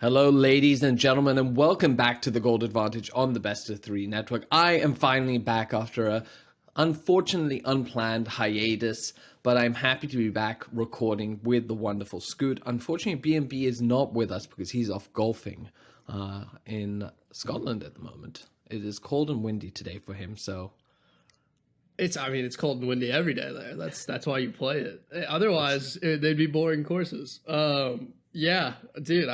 Hello, ladies and gentlemen, and welcome back to the Gold Advantage on the Best of 3 Network. I am finally back after a unfortunately unplanned hiatus, but I'm happy to be back recording with the wonderful Scoot. Unfortunately, B&B is not with us because he's off golfing in Scotland at the moment. It is cold and windy today for him, so... It's cold and windy every day there. That's why you play it. Otherwise, they'd be boring courses. Yeah, dude.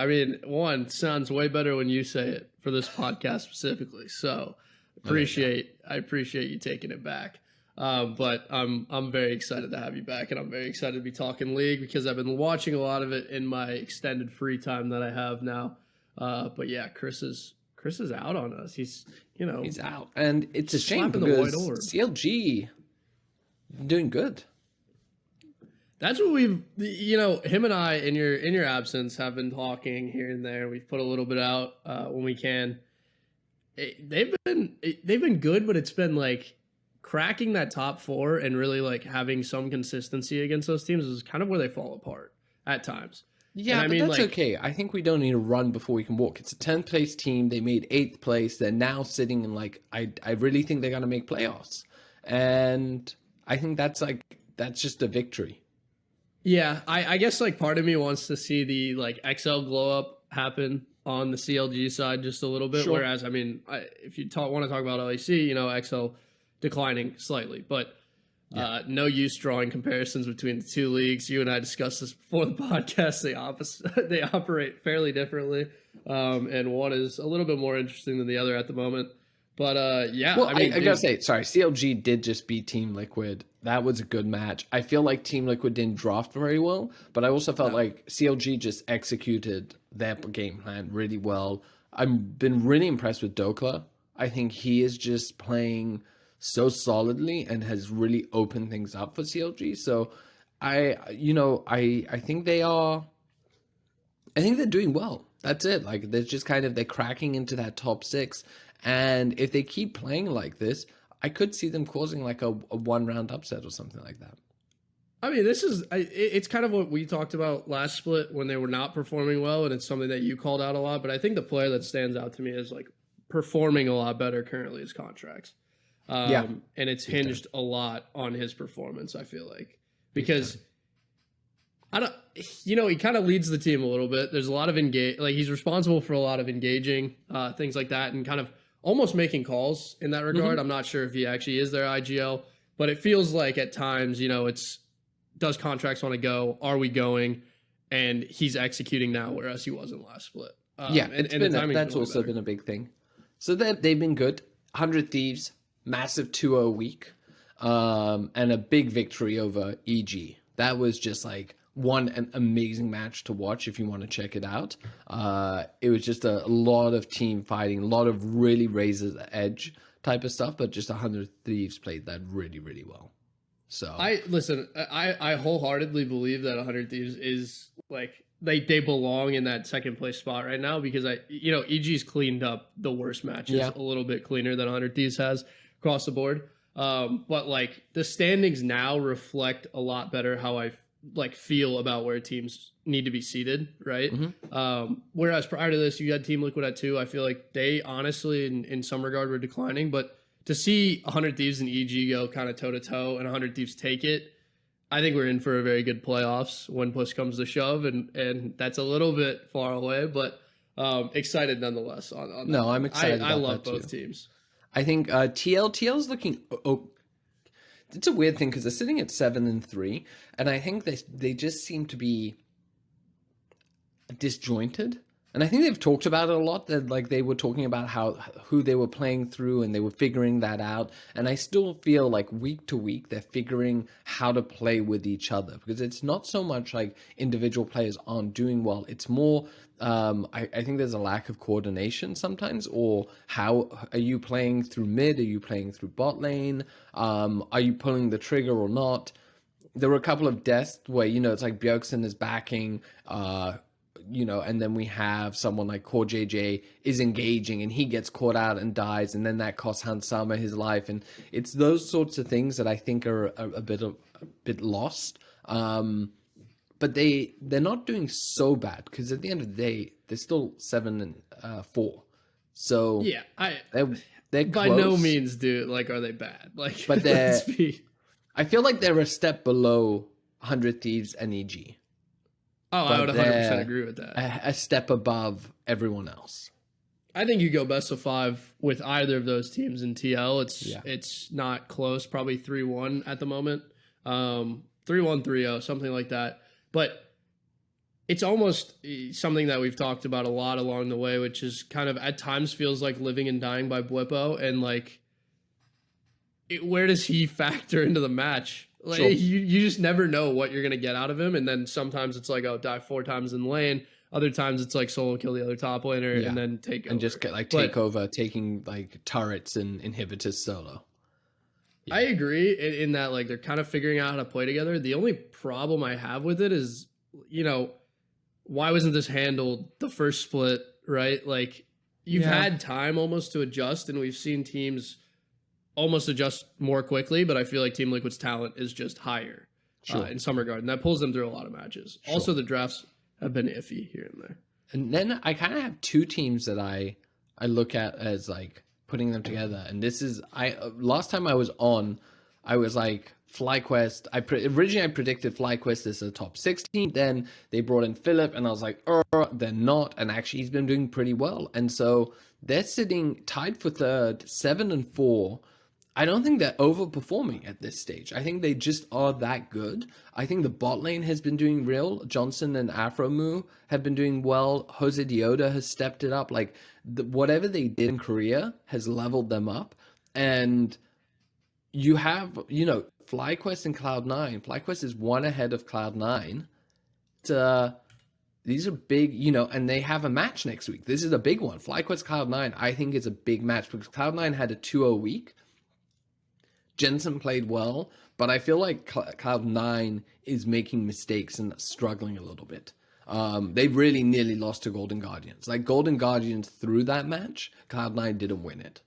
One sounds way better when you say it for this podcast specifically. So I appreciate you taking it back. But I'm very excited to have you back, and I'm very excited to be talking League because I've been watching a lot of it in my extended free time that I have now. But yeah, Chris is out on us. He's out, and it's a shame because CLG doing good. That's what him and I in your absence have been talking here and there. We've put a little bit out when we can. They've been good, but it's been like cracking that top 4 and really like having some consistency against those teams is kind of where they fall apart at times. Yeah, but that's okay. I think we don't need to run before we can walk. It's a 10th place team. They made 8th place. They're now sitting in I really think they're going to make playoffs. And I think that's just a victory. Yeah, I guess part of me wants to see the XL glow up happen on the CLG side just a little bit. Sure. Whereas, if you want to talk about LEC, XL declining slightly, but no use drawing comparisons between the two leagues. You and I discussed this before the podcast. They operate fairly differently, and one is a little bit more interesting than the other at the moment. But yeah, well, I gotta say, sorry, CLG did just beat Team Liquid. That was a good match. I feel like Team Liquid didn't draft very well, but I also felt like CLG just executed their game plan really well. I've been really impressed with Dokla. I think he is just playing so solidly and has really opened things up for CLG. So I think I think they're doing well. That's it. They're just they're cracking into that top 6. And if they keep playing like this, I could see them causing a 1-round upset or something like that. It's kind of what we talked about last split when they were not performing well, and it's something that you called out a lot. But I think the player that stands out to me is performing a lot better currently is Contracts. And it's hinged a lot on his performance, I feel like, because he kind of leads the team a little bit. There's a lot of he's responsible for a lot of engaging things like that, and kind of almost making calls in that regard. Mm-hmm. I'm not sure if he actually is their IGL, but it feels like at times, does Contracts want to go? Are we going? And he's executing now, whereas he wasn't last split. That's also been a big thing. So they've been good. 100 Thieves, massive 2-0 week, and a big victory over EG. That was just an amazing match to watch if you want to check it out. It was just a lot of team fighting, a lot of really razor's edge type of stuff, but just 100 Thieves played that really, really well. So I wholeheartedly believe that 100 Thieves is they belong in that second place spot right now because EG's cleaned up the worst matches a little bit cleaner than 100 Thieves has across the board. But the standings now reflect a lot better how I feel about where teams need to be seated, right? Mm-hmm. Whereas prior to this, you had Team Liquid at 2. I feel like they honestly, in some regard, were declining. But to see 100 Thieves and EG go kind of toe-to-toe and 100 Thieves take it, I think we're in for a very good playoffs when push comes to shove. And that's a little bit far away, but excited nonetheless. On no, I'm excited I about love that both too. teams. I think TL's looking... It's a weird thing because they're sitting at 7-3, and I think they just seem to be disjointed. And I think they've talked about it a lot. That they were talking about who they were playing through, and they were figuring that out. And I still feel week to week they're figuring how to play with each other because it's not so much individual players aren't doing well. It's more I think there's a lack of coordination sometimes, or how are you playing through mid? Are you playing through bot lane? Are you pulling the trigger or not? There were a couple of deaths where, it's Bjergsen is backing, and then we have someone like Core JJ is engaging and he gets caught out and dies, and then that costs Hansama his life. And it's those sorts of things that I think are a bit lost. but they're not doing so bad because at the end of the day, they're still 7-4. So yeah, they're by close, no means, dude. Like, are they bad? Like, but I feel like they're a step below 100 Thieves and EG. Oh, I would 100% agree with that. A step above everyone else. I think you go best of 5 with either of those teams in TL. It's not close, probably 3-1 at the moment. 3-1, 3-0, something like that. But it's almost something that we've talked about a lot along the way, which is kind of at times feels like living and dying by Bwipo. And like, where does he factor into the match? Like, sure. you just never know what you're going to get out of him. And then sometimes it's like, oh, die 4 times in lane. Other times it's like solo kill the other top laner and then take over. And just take over, taking like turrets and inhibitors solo. Yeah. I agree in that like they're kind of figuring out how to play together. The only problem I have with it is, you know, why wasn't this handled the first split, right? Like you've had time almost to adjust, and we've seen teams almost adjust more quickly, but I feel like Team Liquid's talent is just higher in some regard, and that pulls them through a lot of matches. Sure. Also, the drafts have been iffy here and there. And then I kind of have 2 teams that I look at as like putting them together. And this is last time I was on, I was like FlyQuest. Originally I predicted FlyQuest as a top 16. Then they brought in Philip, and I was like, they're not. And actually he's been doing pretty well. And so they're sitting tied for third, 7-4. I don't think they're overperforming at this stage. I think they just are that good. I think the bot lane has been doing real. Johnson and Afromu have been doing well. Jose Dioda has stepped it up. Like whatever they did in Korea has leveled them up. And you have, you know, FlyQuest and Cloud9. FlyQuest is 1 ahead of Cloud9. These are big, you know, and they have a match next week. This is a big one. FlyQuest Cloud9, I think, is a big match because Cloud9 had a 2-0 week. Jensen played well, but I feel like Cloud9 is making mistakes and struggling a little bit. They really nearly lost to Golden Guardians. Like Golden Guardians threw that match, Cloud9 didn't win it.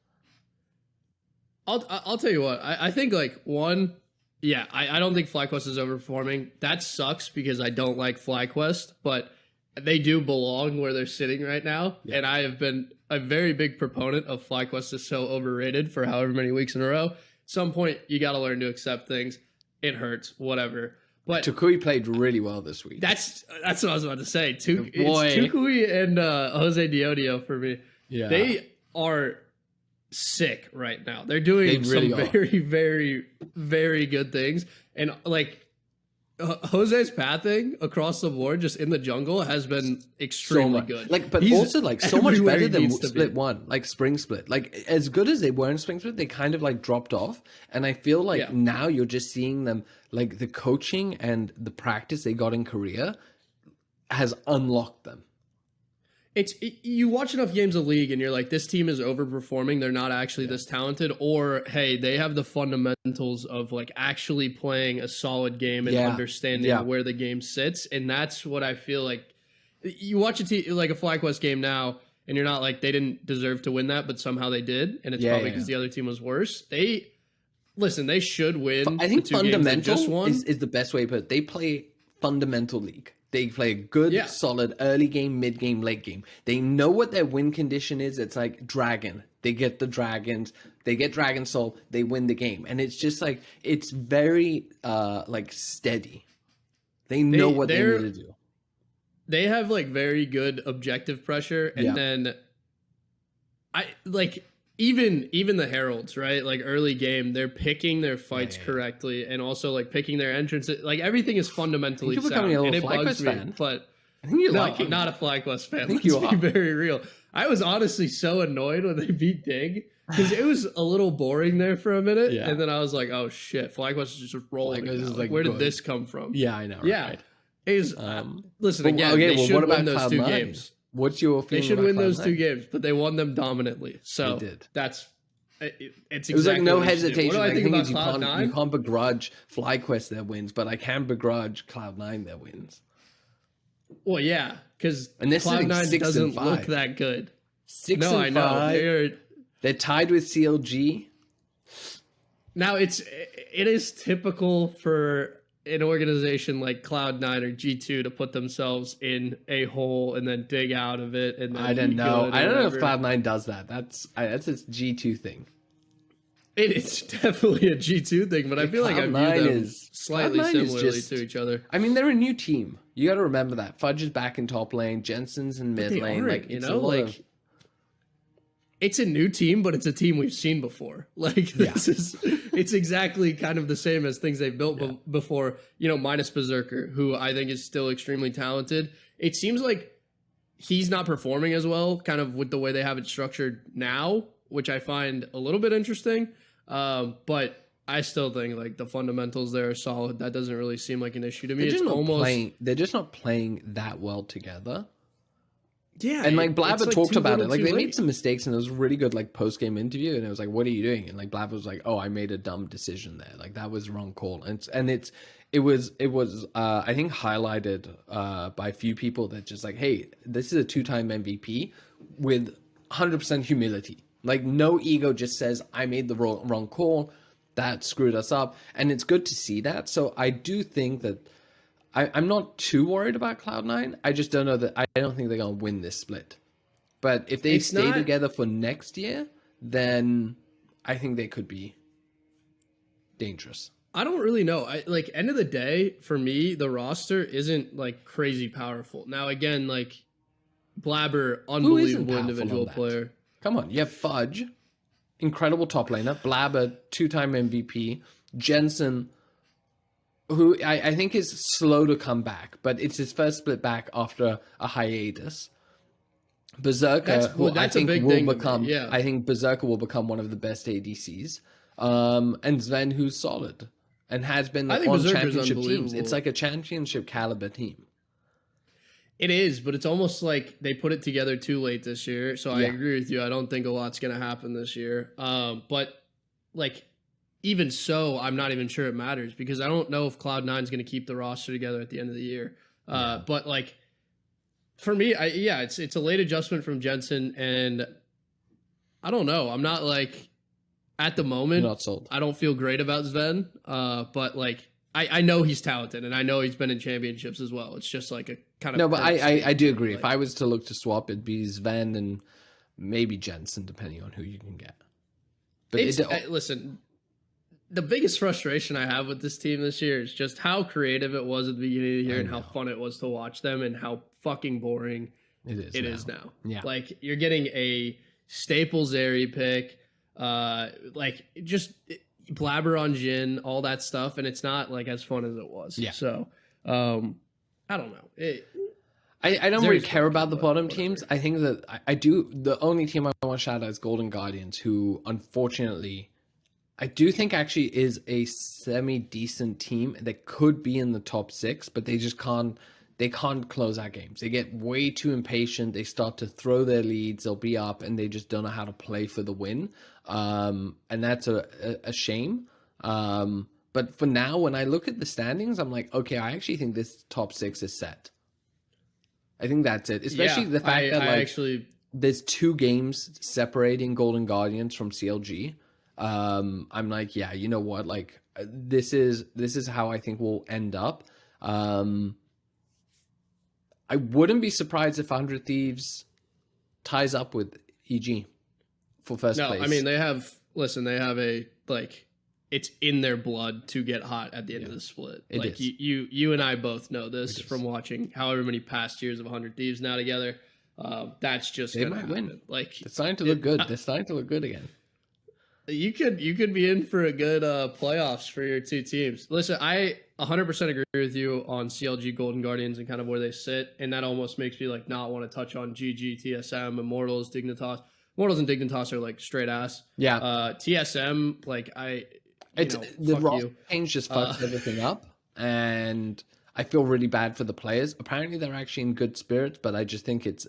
I'll tell you what, I think like one, I don't think FlyQuest is overperforming. That sucks because I don't like FlyQuest, but they do belong where they're sitting right now. Yeah. And I have been a very big proponent of FlyQuest is so overrated for however many weeks in a row. Some point you got to learn to accept things. It hurts, whatever. But Tukui played really well this week. That's what I was about to say. It's Tukui and Jose Diodio for me. Yeah, they are sick right now. They're doing some very, very, very good things. And like Jose's pathing across the board, just in the jungle, has been extremely good. Like, but also like so much better than Split 1, like Spring Split. Like as good as they were in Spring Split, they kind of like dropped off. And I feel like now you're just seeing them, like the coaching and the practice they got in Korea has unlocked them. You watch enough games of League and you're like, this team is overperforming. They're not actually this talented, or hey, they have the fundamentals of like actually playing a solid game and understanding where the game sits. And that's what I feel like. You watch like a FlyQuest game now, and you're not like, they didn't deserve to win that, but somehow they did, and it's probably because the other team was worse. They should win. I think fundamental is the best way, but they play fundamental League. They play a good, solid early game, mid game, late game. They know what their win condition is. It's like Dragon. They get the dragons. They get Dragon Soul. They win the game. And it's just like, it's very like steady. They know what they need to do. They have like very good objective pressure. And then even the Heralds, right? Like early game, they're picking their fights correctly, and also like picking their entrances. Like everything is fundamentally sound. Becoming a little FlyQuest fan, but I think you're liking. I'm not a FlyQuest fan. I think you are. Be very real. I was honestly so annoyed when they beat Dig because it was a little boring there for a minute, and then I was like, "Oh shit, FlyQuest is just rolling." Like, where did this come from? Yeah, I know. Yeah, right. Listen again. They should win those 2 games. What's your feeling? They should win those 2 games, but they won them dominantly. So that's it's exactly. It was like no hesitation. What do I think about Cloud9? You can't begrudge FlyQuest their wins, but I can begrudge Cloud9 their wins. Well, yeah, because Cloud9 doesn't look that good. 6 and 5. They're tied with CLG. Now it is typical for an organization like Cloud9 or G2 to put themselves in a hole and then dig out of it. And then I don't know. I don't know if whatever. Cloud9 does that. That's its G2 thing. It is definitely a G2 thing, but I feel like I view them slightly similarly to each other. I mean, they're a new team. You got to remember that. Fudge is back in top lane. Jensen's in mid lane. Like, you know, like it's a new team, but it's a team we've seen before. Like it's exactly kind of the same as things they've built before, you know, minus Berserker, who I think is still extremely talented. It seems like he's not performing as well, kind of with the way they have it structured now, which I find a little bit interesting. But I still think like the fundamentals there are solid. That doesn't really seem like an issue to me. They're just not playing that well together. Yeah, and like Blaber talked about it. Like they made some mistakes, and it was a really good like post game interview. And it was like, "What are you doing?" And like Blaber was like, "Oh, I made a dumb decision there. Like that was the wrong call." And it was I think highlighted by a few people that just like, "Hey, this is a 2-time MVP with 100% humility. Like no ego. Just says I made the wrong call. That screwed us up." And it's good to see that. So I do think that. I'm not too worried about Cloud9. I just don't know that I don't think they're gonna win this split. But if they stay together for next year, then I think they could be dangerous. I don't really know. Like end of the day, for me, the roster isn't like crazy powerful. Now again, like Blaber, unbelievable individual player. Come on, you have Fudge, incredible top laner, Blaber, 2-time MVP, Jensen, who I think is slow to come back, but it's his first split back after a hiatus. Berserker, I think Berserker will become one of the best ADCs. And Sven, who's solid and has been on championship teams. It's like a championship caliber team. It is, but it's almost like they put it together too late this year. So I agree with you. I don't think a lot's going to happen this year. But like, even so, I'm not even sure it matters because I don't know if Cloud9 is going to keep the roster together at the end of the year. But like for me, it's a late adjustment from Jensen, and I don't know. I'm not like at the moment. You're not sold. I don't feel great about Sven, but like I know he's talented, and I know he's been in championships as well. It's just like a kind of no, but I do agree. Like, if I was to look to swap, it'd be Sven and maybe Jensen, depending on who you can get. But listen. The biggest frustration I have with this team this year is just how creative it was at the beginning of the year and how fun it was to watch them and how fucking boring it is now. Yeah. Like you're getting a Staples Airy pick, like just Blaber on Jhin, all that stuff, and it's not like as fun as it was. Yeah. So I don't know. I don't really care about the bottom teams. I think that I do. The only team I want to shout out is Golden Guardians, who unfortunately I do think actually is a semi-decent team that could be in the top 6, but they just can't close out games. They get way too impatient. They start to throw their leads. They'll be up and they just don't know how to play for the win. And that's a shame. But for now, when I look at the standings, I'm like, okay, I actually think this top 6 is set. I think that's it. Especially the fact that there's 2 games separating Golden Guardians from CLG. I'm like, yeah, you know what? Like, this is how I think we'll end up. I wouldn't be surprised if 100 Thieves ties up with EG for first place. No, I mean, they have it's in their blood to get hot at the end of the split. Like you and I both know this from watching however many past years of 100 Thieves now together. That's just they might win. Like, it's starting to look good. They're starting to look good again. You could be in for a good playoffs for your 2 teams. Listen, I 100% agree with you on CLG Golden Guardians and kind of where they sit, and that almost makes me like not want to touch on GG, TSM, Immortals, Dignitas. Immortals and Dignitas are like straight ass. Yeah. TSM, like the roster change just fucks everything up, and I feel really bad for the players. Apparently, they're actually in good spirits, but I just think it's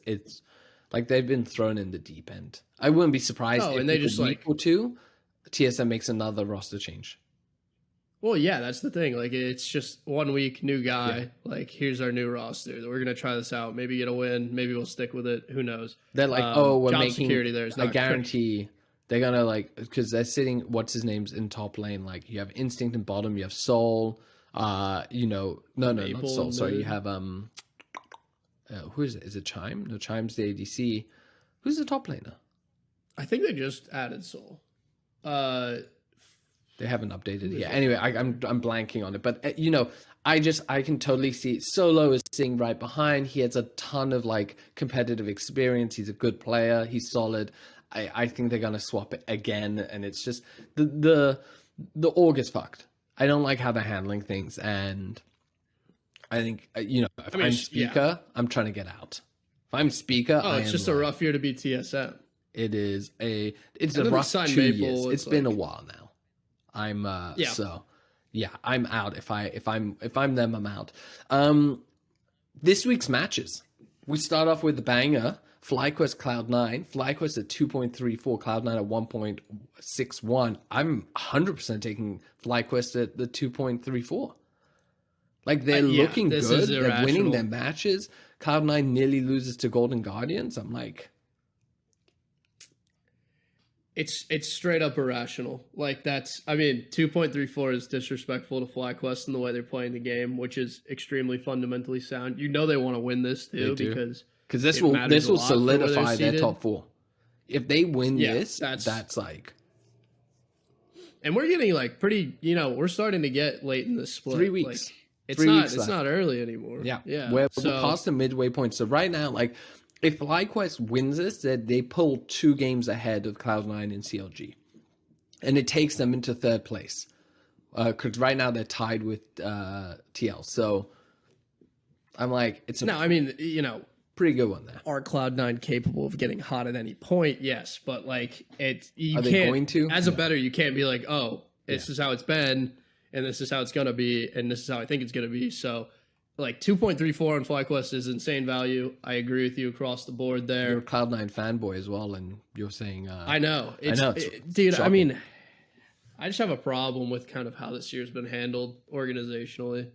like they've been thrown in the deep end. I wouldn't be surprised if they just week or 2, TSM makes another roster change. Well, yeah, that's the thing. Like, it's just 1 week, new guy. Yeah. Like, here's our new roster. We're gonna try this out. Maybe get a win. Maybe we'll stick with it. Who knows? They're like, we're job making security. There's not. I guarantee they're gonna because they're sitting. What's his name's in top lane? Like, you have Instinct in bottom. You have Soul. No, not Soul. Sorry, you have who is it? Is it Chime? No, Chime's the ADC. Who's the top laner? I think they just added Soul. They haven't updated it yet. Anyway, I'm blanking on it, but I can totally see Solo is sitting right behind. He has a ton of like competitive experience. He's a good player. He's solid. I think they're gonna swap it again, and it's just the org is fucked. I don't like how they're handling things, and I think if I'm speaker, I'm trying to get out. If I'm speaker, it's just a rough year to be TSM. It's a rough 2 years. It's been a while now. I'm I'm out. If I'm them, I'm out. This week's matches. We start off with the banger. FlyQuest Cloud9. FlyQuest at 2.34, Cloud9 at 1.61. I'm 100% taking FlyQuest at the 2.34. Like, they're looking good. They're winning their matches. Cloud9 nearly loses to Golden Guardians. I'm like... It's straight up irrational. Like, 2.34 is disrespectful to FlyQuest and the way they're playing the game, which is extremely fundamentally sound. You know they want to win this too, because this will solidify their top 4. If they win this, that's like... And we're getting like pretty, we're starting to get late in the split. 3 weeks. Like, it's not early anymore. Yeah. We're past the midway point. So right now, like, if FlyQuest wins this, they pull 2 games ahead of Cloud9 and CLG. And it takes them into 3rd place. Because right now they're tied with TL. So I'm like, pretty good one there. Are Cloud9 capable of getting hot at any point? Yes. But like, are they going to? As a bettor, you can't be like, oh, this is how it's been, and this is how it's going to be, and this is how I think it's going to be. So, like, 2.34 on FlyQuest is insane value. I agree with you across the board there. You're a Cloud9 fanboy as well, and you're saying... I know. Dude, shocking. I mean, I just have a problem with kind of how this year's been handled organizationally.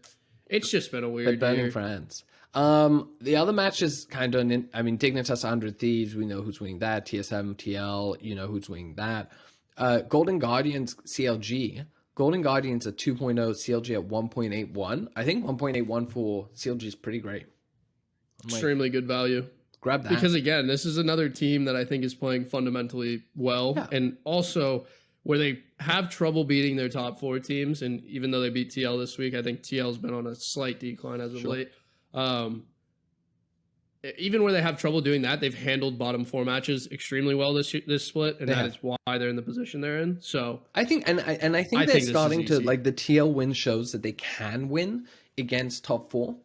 It's just been a weird year. France. The other matches kind of... Dignitas 100 Thieves, we know who's winning that. TSM, TL, you know who's winning that. Golden Guardians, CLG... Golden Guardians at 2.0, CLG at 1.81. I think 1.81 for CLG is pretty great. Extremely good value. Grab that. Because again, this is another team that I think is playing fundamentally well. Yeah. And also where they have trouble beating their top 4 teams. And even though they beat TL this week, I think TL's been on a slight decline as of late. Even where they have trouble doing that, they've handled bottom 4 matches extremely well this split, and that is why they're in the position they're in. So I think, and I think they're starting to, like, the TL win shows that they can win against top 4,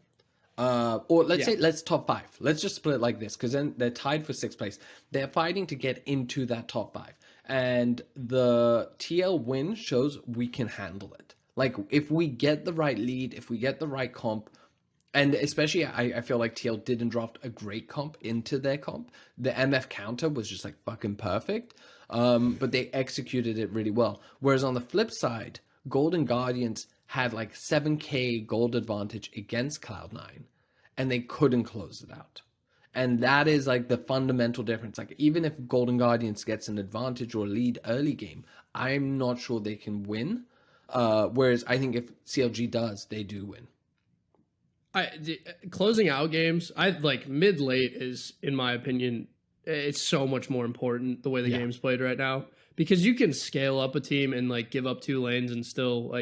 or let's top 5. Let's just split it like this, because then they're tied for 6th place. They're fighting to get into that top 5, and the TL win shows we can handle it. Like, if we get the right lead, if we get the right comp. And especially, I feel like TL didn't draft a great comp into their comp. The MF counter was just like fucking perfect. But they executed it really well. Whereas on the flip side, Golden Guardians had like 7k gold advantage against Cloud9. And they couldn't close it out. And that is like the fundamental difference. Like, even if Golden Guardians gets an advantage or lead early game, I'm not sure they can win. Whereas I think if CLG does, they do win. Closing out games, mid-late is, in my opinion, it's so much more important the way the game's played right now, because you can scale up a team and like give up 2 lanes and still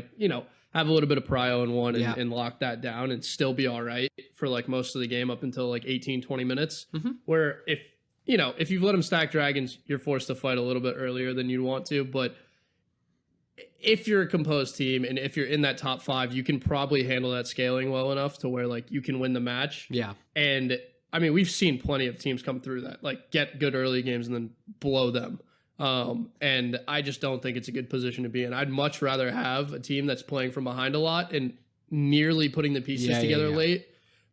have a little bit of prio in one and lock that down and still be all right for like most of the game up until like 18-20 minutes. Where if you've let them stack dragons, you're forced to fight a little bit earlier than you'd want to, but if you're a composed team and if you're in that top 5, you can probably handle that scaling well enough to where like you can win the match. Yeah. And I mean, we've seen plenty of teams come through that, like get good early games and then blow them. And I just don't think it's a good position to be in. I'd much rather have a team that's playing from behind a lot and nearly putting the pieces together late,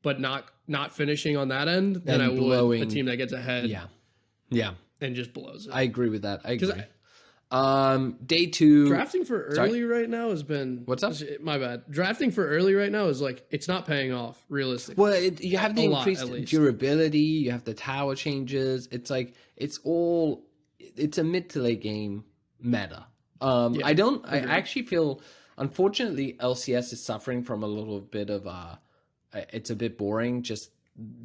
but not finishing on that end than I would a team that gets ahead. Yeah. And just blows it. I agree with that. I agree. Day 2 drafting for early right now has been what's up? My bad. Drafting for early right now is like it's not paying off realistically. Well, you have the increased durability, you have the tower changes. It's like it's a mid to late game meta. I actually feel Unfortunately, LCS is suffering from a little bit of it's a bit boring, just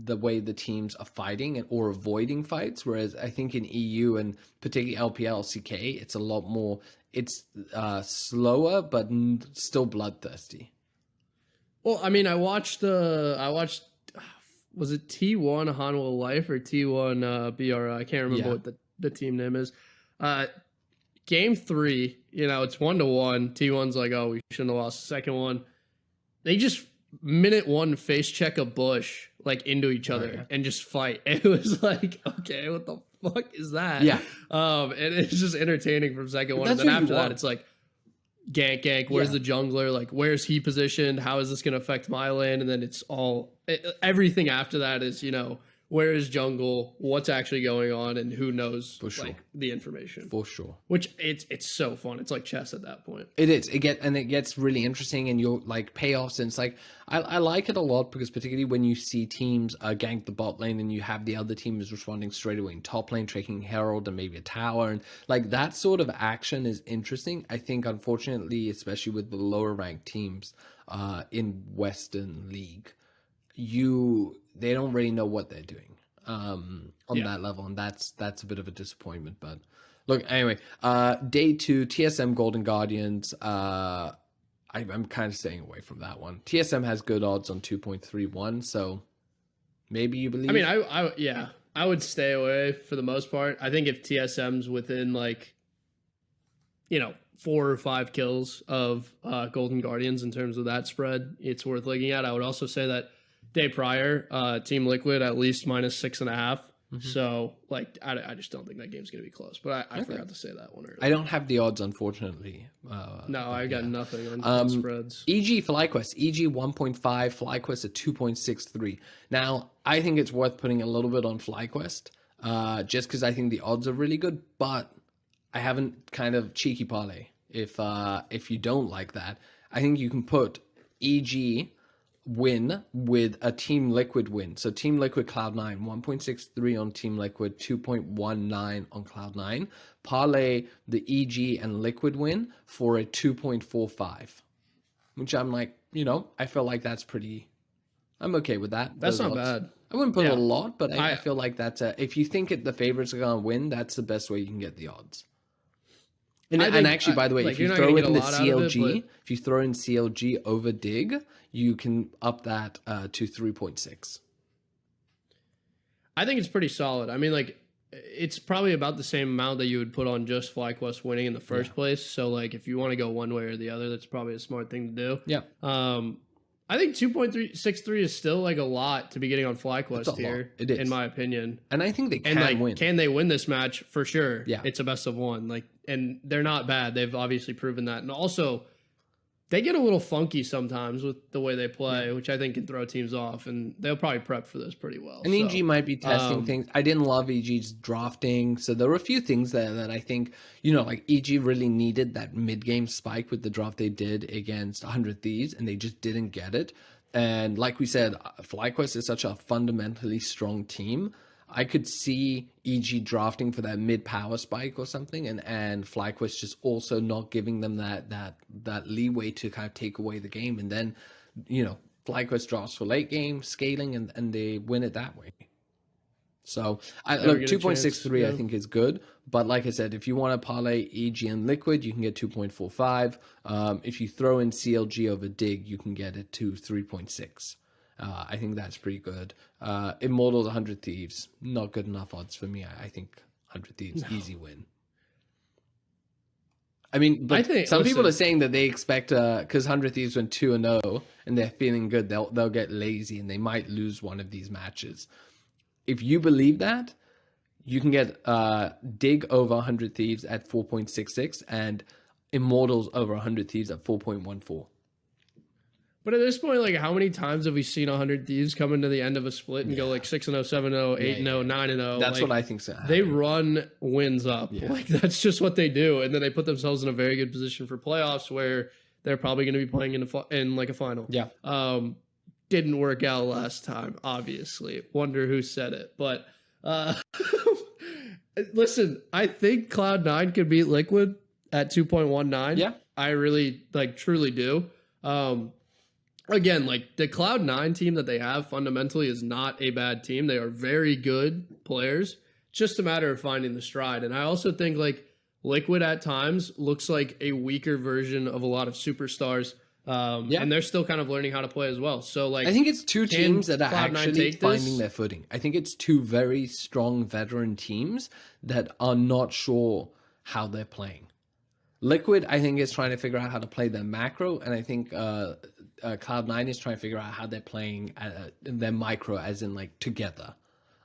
the way the teams are fighting or avoiding fights. Whereas I think in EU and particularly LPL, CK, it's a lot more. It's slower, but still bloodthirsty. Well, I mean, I watched. Was it T1 Hanwha Life or T1 BRI? I can't remember what the team name is. Game 3, it's 1-1. T1's like, oh, we shouldn't have lost the second one. They just minute 1 face check a bush like into each other and just fight. It was like, okay, what the fuck is that? Yeah. And it's just entertaining from second one. And then after that, it's like gank. Where's the jungler? Like, where's he positioned? How is this going to affect my lane? And then it's all everything after that is, where is jungle? What's actually going on? And who knows the information? For sure. Which it's so fun. It's like chess at that point. It is. It gets really interesting, and you're like payoffs. And it's like I like it a lot because particularly when you see teams gank the bot lane and you have the other team is responding straight away in top lane, taking Herald and maybe a tower, and like that sort of action is interesting. I think unfortunately, especially with the lower ranked teams in Western League, they don't really know what they're doing on that level, and that's a bit of a disappointment. But look, anyway, day 2 TSM Golden Guardians. I'm kind of staying away from that one. TSM has good odds on 2.31, so maybe you believe. I mean, I would stay away for the most part. I think if TSM's within 4 or 5 kills of Golden Guardians in terms of that spread, it's worth looking at. I would also say that day prior, Team Liquid at least -6.5. So, I just don't think that game's going to be close. But I forgot to say that one earlier. I don't have the odds, unfortunately. No, I got nothing on spreads. EG FlyQuest. EG 1.5, FlyQuest at 2.63. Now, I think it's worth putting a little bit on FlyQuest, just because I think the odds are really good. But I haven't kind of cheeky parlay. If you don't like that, I think you can put EG win with a Team Liquid win. So Team Liquid Cloud9, 1.63 on Team Liquid, 2.19 on Cloud9. Parlay the EG and Liquid win for a 2.45, which I'm like, I feel like that's pretty. I'm okay with that. That's not bad. I wouldn't put a lot, but I feel like that's if you think the favorites are gonna win, that's the best way you can get the odds. And actually, by the way, if you throw in the CLG, if you throw in CLG over Dig, you can up that to 3.6. I think it's pretty solid. I mean, it's probably about the same amount that you would put on just FlyQuest winning in the first place. So, if you want to go one way or the other, that's probably a smart thing to do. Yeah. I think 2.63 is still a lot to be getting on FlyQuest here, it is, in my opinion. And I think they can win. Can they win this match? For sure. Yeah. It's a best of one. And they're not bad. They've obviously proven that. And also, they get a little funky sometimes with the way they play, which I think can throw teams off. And they'll probably prep for this pretty well. And EG might be testing things. I didn't love EG's drafting. So there were a few things there that I think, EG really needed that mid-game spike with the draft they did against 100 Thieves, and they just didn't get it. And like we said, FlyQuest is such a fundamentally strong team. I could see EG drafting for that mid-power spike or something, and FlyQuest just also not giving them that leeway to kind of take away the game. And then, FlyQuest drafts for late game, scaling, and they win it that way. So, look, 2.63 I think is good. But like I said, if you want to parlay EG and Liquid, you can get 2.45. If you throw in CLG over Dig, you can get it to 3.6. I think that's pretty good. Immortals 100 Thieves, not good enough odds for me. I think 100 Thieves, easy win. I mean, but some people are saying that they expect, because 100 Thieves went 2-0 and they're feeling good, they'll get lazy and they might lose one of these matches. If you believe that, you can get Dig over 100 Thieves at 4.66 and Immortals over 100 Thieves at 4.14. But at this point, how many times have we seen 100 Thieves come into the end of a split and go 6-0, 7-0, 8-0, 9-0? That's what I think so. They run wins up. Yeah. That's just what they do. And then they put themselves in a very good position for playoffs where they're probably going to be playing in a final. Yeah. Didn't work out last time, obviously. Wonder who said it. But listen, I think Cloud9 could beat Liquid at 2.19. Yeah. I really like truly do. Again, like the Cloud9 team that they have fundamentally is not a bad team. They are very good players. Just a matter of finding the stride. And I also think like Liquid at times looks like a weaker version of a lot of superstars. And they're still kind of learning how to play as well. So like I think it's two teams that are Cloud9 actually take this? finding their footing. I think it's two very strong veteran teams that are not sure how they're playing. Liquid, I think, is trying to figure out how to play their macro, and I think Cloud9 is trying to figure out how they're playing their micro, as in like together.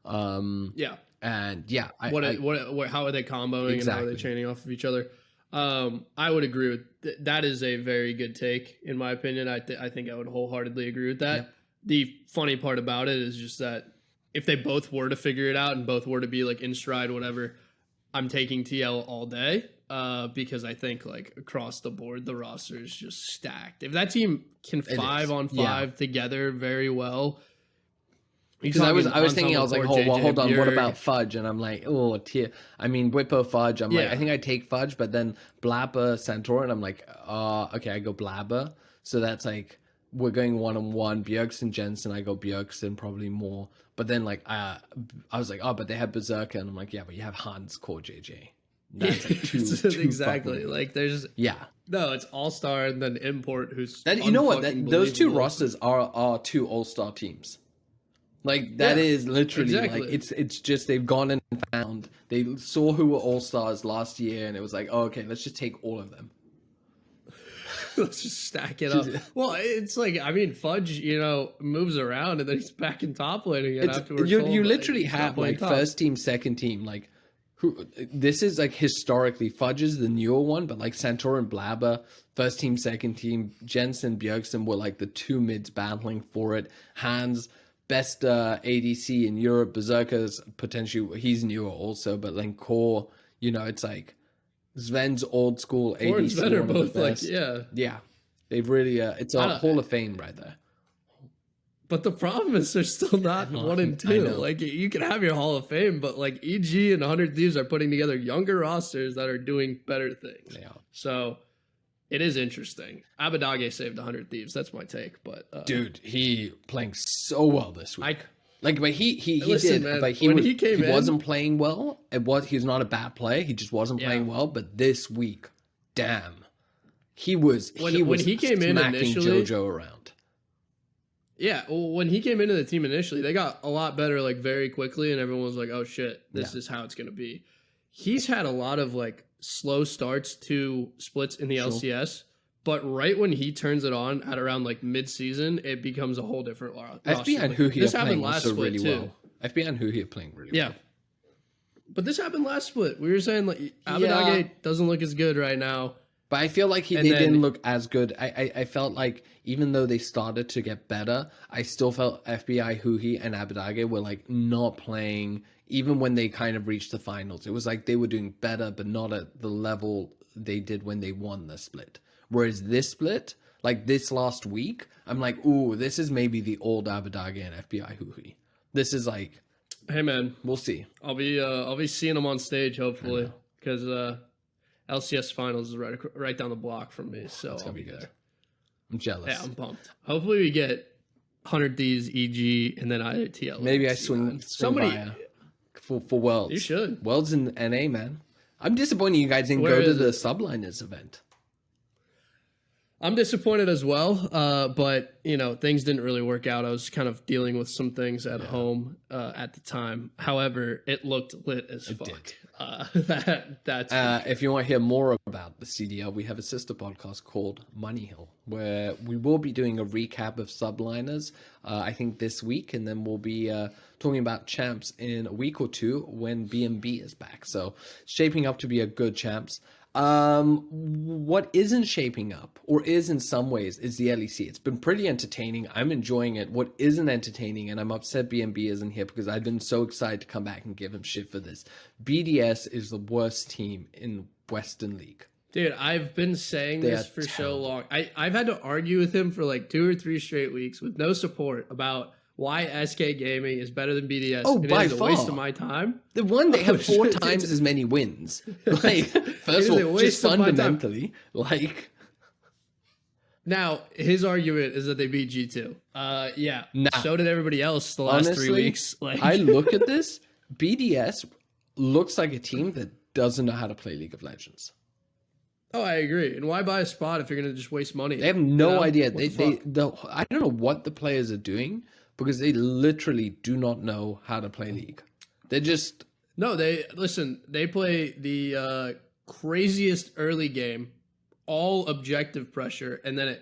And yeah, how are they comboing and how are they chaining off of each other? I would agree with that. Is a very good take in my opinion. I think I would wholeheartedly agree with that. Yep. The funny part about it is just that if they both were to figure it out and both were to be like in stride, whatever, I'm taking TL all day. Because I think like across the board, the roster is just stacked. If that team can 5-on-5 together very well. Because I was thinking, I was like, hold on, what about Fudge? And I'm like, oh, Bwipo, Fudge. I'm like, I think I take Fudge, but then Blaber, Centaur, and I'm like, okay, I go Blaber. So that's like, we're going 1-on-1. Bjergsen, Jensen, I go Bjergsen probably more. But then like, I was like, oh, but they have Berserker. And I'm like, yeah, but you have Hans, Core, JJ. That's like two exactly. Like there's no, it's all-star and then import who's that, you know what, those two rosters are two all-star teams. Like that is literally like it's just they've gone and found, they saw who were all-stars last year and it was like, oh, okay, let's just take all of them. Let's just stack it up. Well, it's like, I mean, Fudge, moves around and then he's back in top lane again afterwards. You literally have like first team, second team, like this is like historically Fudge is the newer one, but like Centaur and Blaber, first team, second team, Jensen, Bjergsen were like the two mids battling for it. Hans, best ADC in Europe. Berserker's potentially, he's newer also, but then Core, it's like Sven's old school ADC. Core and Sven are both like, yeah. They've really, it's a Hall of Fame right there. But the problem is they're still not 1 and 2. Like you can have your Hall of Fame, but like EG and 100 Thieves are putting together younger rosters that are doing better things. Yeah. So it is interesting. Abbedagge saved 100 Thieves. That's my take. But dude, he playing so well this week. But he listen, did. Man, but he wasn't playing well. He's not a bad player. He just wasn't playing well. But this week, damn, he was when he came in initially, Jojo around. Yeah, well, when he came into the team initially, they got a lot better like very quickly, and everyone was like, "Oh shit, this is how it's gonna be." He's had a lot of like slow starts to splits in the LCS, but right when he turns it on at around like mid-season, it becomes a whole different roster. FB and who he are playing also really well. FB and who he are playing really well. But this happened last split. We were saying like Abbedagge doesn't look as good right now. But I feel like they didn't look as good. I felt like even though they started to get better, I still felt FBI, Huhi, and Abbedagge were like not playing even when they kind of reached the finals. It was like they were doing better, but not at the level they did when they won the split. Whereas this split, like this last week, I'm like, ooh, this is maybe the old Abbedagge and FBI, Huhi. This is like, hey man, we'll see. I'll be seeing them on stage hopefully because LCS finals is right down the block from me, so I'll be there. I'm jealous. Yeah, I'm pumped. Hopefully we get 100 D's, EG, and then ITL. Maybe I swing somebody for Worlds. You should. Worlds in NA, man. I'm disappointed you guys didn't go to the Subliners event. I'm disappointed as well, but things didn't really work out. I was kind of dealing with some things at home at the time. However, it looked lit as fuck. That's if you want to hear more about the CDL, we have a sister podcast called Money Hill, where we will be doing a recap of Subliners, I think this week, and then we'll be talking about champs in a week or two when BNB is back. So it's shaping up to be a good champs. What isn't shaping up, or is in some ways, is the LEC. It's been pretty entertaining. I'm enjoying it. What isn't entertaining, and I'm upset BNB isn't here because I've been so excited to come back and give him shit for this. BDS is the worst team in Western League. Dude, I've been saying this for so long. I've had to argue with him for like 2 or 3 straight weeks with no support about why SK Gaming is better than BDS. Oh, by it is far. A waste of my time. The one, they have 4 times as many wins. Like, first of all, just fundamentally, like... Now, his argument is that they beat G2. Yeah. Nah. So did everybody else the last 3 weeks. Like, I look at this, BDS looks like a team that doesn't know how to play League of Legends. Oh, I agree. And why buy a spot if you're going to just waste money? They have no idea. I don't know what the players are doing because they literally do not know how to play League. They're just... No, they play the craziest early game, all objective pressure, and then it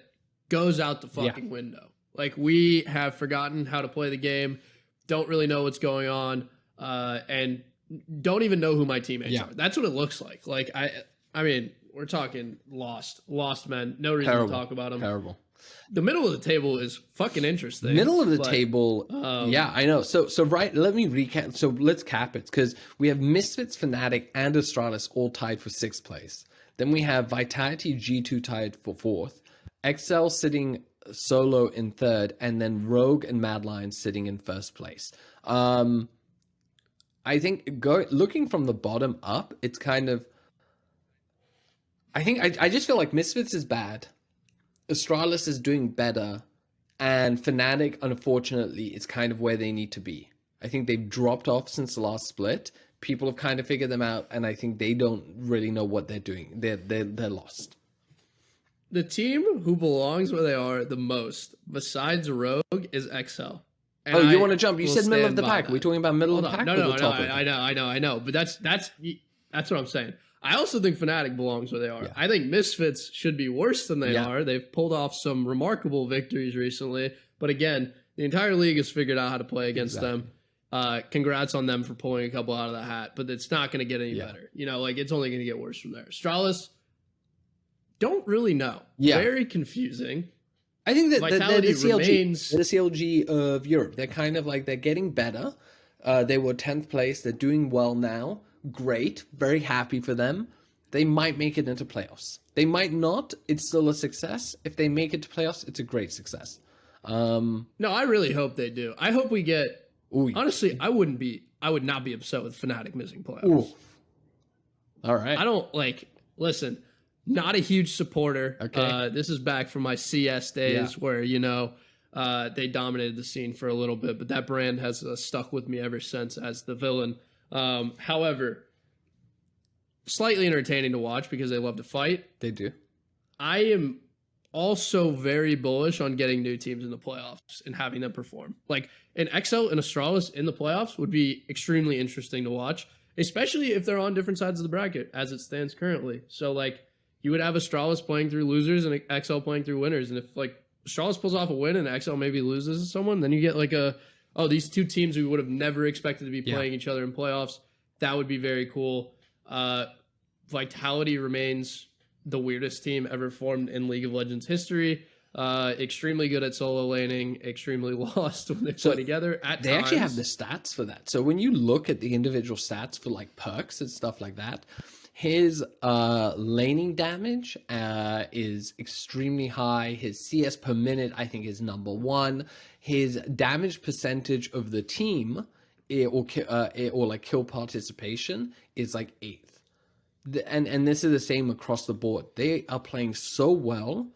goes out the fucking window. Like, we have forgotten how to play the game, don't really know what's going on, and don't even know who my teammates are. That's what it looks like. Like, I mean, we're talking lost men. No reason to talk about them. Terrible. The middle of the table is fucking interesting. Middle of the table, yeah, I know. So right, let me recap. So let's cap it because we have Misfits, Fnatic, and Astralis all tied for 6th place. Then we have Vitality G2 tied for 4th, XL sitting solo in 3rd, and then Rogue and Mad Lions sitting in 1st place. I think looking from the bottom up, it's kind of. I just feel like Misfits is bad. Astralis is doing better, and Fnatic, unfortunately, is kind of where they need to be. I think they've dropped off since the last split. People have kind of figured them out, and I think they don't really know what they're doing. They're lost. The team who belongs where they are the most, besides Rogue, is XL. And you want to jump? You said middle of the pack. Are we talking about middle of the pack? No, I know. But that's what I'm saying. I also think Fnatic belongs where they are. Yeah. I think Misfits should be worse than they are. They've pulled off some remarkable victories recently. But again, the entire league has figured out how to play against them. Congrats on them for pulling a couple out of the hat. But it's not going to get any better. You know, like, it's only going to get worse from there. Astralis, don't really know. Yeah. Very confusing. I think that they're the CLG. They're the CLG of Europe. They're kind of like, they're getting better. They were 10th place. They're doing well now. Great. Very happy for them. They might make it into playoffs. They might not. It's still a success. If they make it to playoffs, it's a great success. No, I really hope they do. I hope we get... Honestly, I would not be upset with Fnatic missing playoffs. Ooh. All right. I don't, listen, not a huge supporter. Okay. This is back from my CS days where, they dominated the scene for a little bit, but that brand has stuck with me ever since as the villain. However, slightly entertaining to watch because they love to fight. They do. I am also very bullish on getting new teams in the playoffs and having them perform. Like, an XL and Astralis in the playoffs would be extremely interesting to watch, especially if they're on different sides of the bracket as it stands currently. So, you would have Astralis playing through losers and XL playing through winners. And if, Astralis pulls off a win and XL maybe loses to someone, then you get, these two teams we would have never expected to be playing each other in playoffs. That would be very cool. Vitality remains the weirdest team ever formed in League of Legends history. Extremely good at solo laning, extremely lost when they play together. They actually have the stats for that. So when you look at the individual stats for Perkz and stuff like that, his laning damage is extremely high. His CS per minute, I think, is number 1. His damage percentage of the team, or kill participation, is 8th. And this is the same across the board. They are playing so well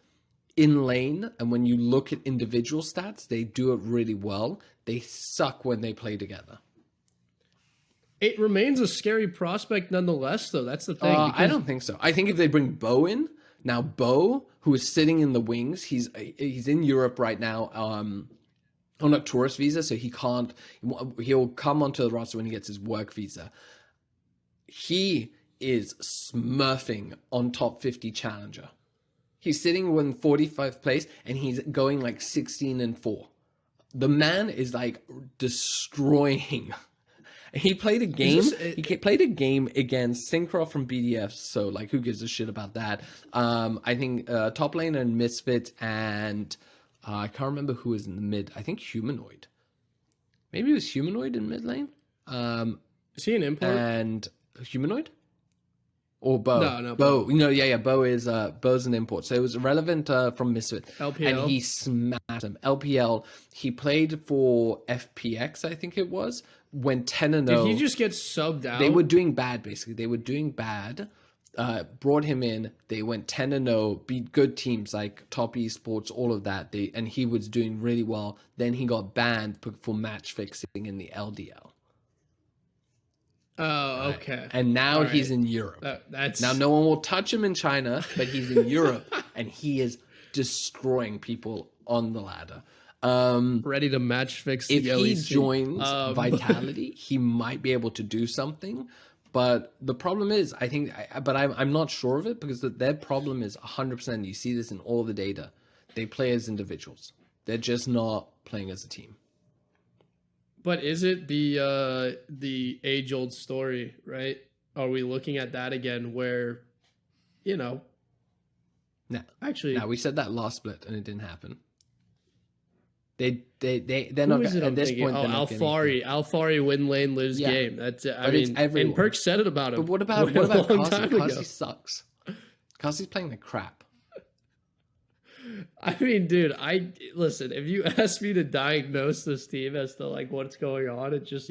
in lane, and when you look at individual stats, they do it really well. They suck when they play together. It remains a scary prospect nonetheless, though. That's the thing. I don't think so. I think if they bring Bo in, now Bo, who is sitting in the wings, he's in Europe right now on a tourist visa, so he'll come onto the roster when he gets his work visa. He is smurfing on top 50 challenger. He's sitting in 45th place, and he's going 16-4. The man is destroying. He played a game. He played a game against Synchro from BDF. So who gives a shit about that? I think top lane and Misfit, and I can't remember who was in the mid. I think Humanoid. Maybe it was Humanoid in mid lane. Is he an import? And Humanoid. Or Bo. No, Bo. Bo is Bo's an import. So it was relevant from Misfit. LPL. And he smashed him. LPL. He played for FPX, I think it was, went 10-0. Did he just get subbed out? They were doing bad, basically. They were doing bad. brought him in. They went 10-0, beat good teams like Top Esports, all of that. And he was doing really well. Then he got banned for match fixing in the LDL. Oh, okay. Right. And now he's in Europe. That's now no one will touch him in China, but he's in Europe and he is destroying people on the ladder. Ready to match fix the if LEC. He joins Vitality, he might be able to do something. But the problem is, I think, but I'm not sure of it because their problem is 100%. You see this in all the data. They play as individuals. They're just not playing as a team. But is it the age-old story, right? Are we looking at that again where, no. Actually... No, we said that last split and it didn't happen. They're not at this point. Alfari win lane lose game. That's I mean, everyone. And Perkz said it about him. But what about Causey? Causey sucks. Causey's playing the crap. I mean, dude, listen. If you ask me to diagnose this team as to like what's going on, it just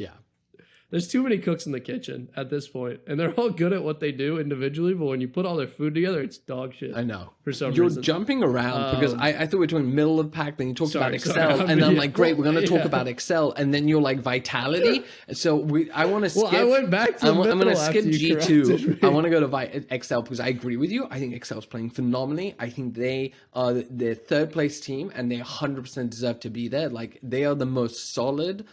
there's too many cooks in the kitchen at this point, and they're all good at what they do individually. But when you put all their food together, it's dog shit. I know. For some reason, you're jumping around because I thought we were talking middle of pack. Then you talked about Excel, and I'm like, great, we're going to talk about Excel, and then you're like Vitality. So I want to skip. Well, I went back to. I'm going to skip G2. I want to go to Excel because I agree with you. I think Excel's playing phenomenally. I think they are the third place team, and they 100% deserve to be there. Like they are the most solid.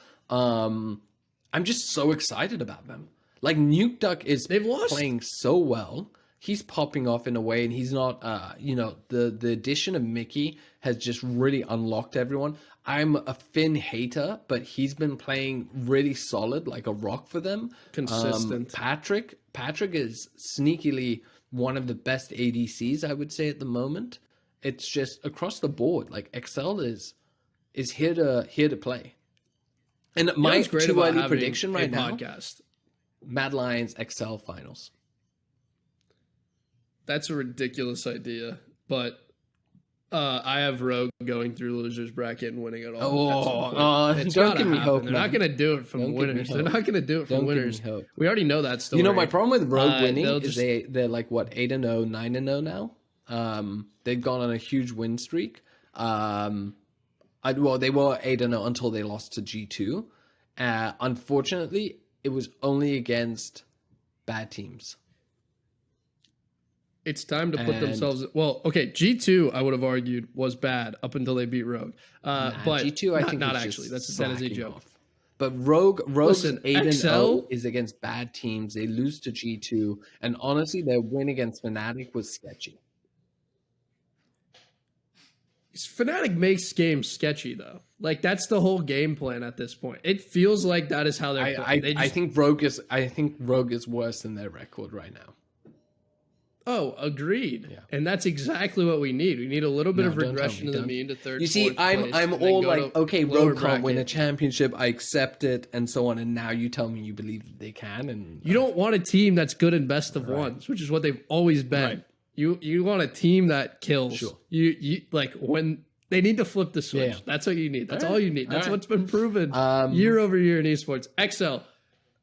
I'm just so excited about them. Like Nuke Duck is playing so well. He's popping off in a way, and he's not. The addition of Mickey has just really unlocked everyone. I'm a Finn hater, but he's been playing really solid, like a rock for them. Consistent. Patrick is sneakily one of the best ADCs, I would say, at the moment. It's just across the board. Like Excel is here to play. And my too early prediction right now, Mad Lions XL finals. That's a ridiculous idea, but I have Rogue going through losers bracket and winning it all. Don't give me hope. They're not going to do it from winners. They're not going to do it from winners. We already know that story. My problem with Rogue winning is they're like what 8-0, 9-0 now. They've gone on a huge win streak. They were 8-0 until they lost to G2. Unfortunately, it was only against bad teams. It's time to put themselves... Well, okay, G2, I would have argued, was bad up until they beat Rogue. But G2, I think not actually. That is a joke. Off. But Rogue's 8-0 is against bad teams. They lose to G2. And honestly, their win against Fnatic was sketchy. Fnatic makes games sketchy, though. Like, that's the whole game plan at this point. It feels like that is how they're playing. I think Rogue is worse than their record right now. Oh, agreed. Yeah. And that's exactly what we need. We need a little bit of regression to the mean to third. You see, I'm all like, okay, Rogue can't win a championship. I accept it, and so on. And now you tell me you believe that they can. And you don't want a team that's good in best of ones, which is what they've always been. Right. You want a team that kills. Sure. You like when they need to flip the switch. Yeah. That's what you need. That's all you need. That's what's been proven year over year in esports. XL,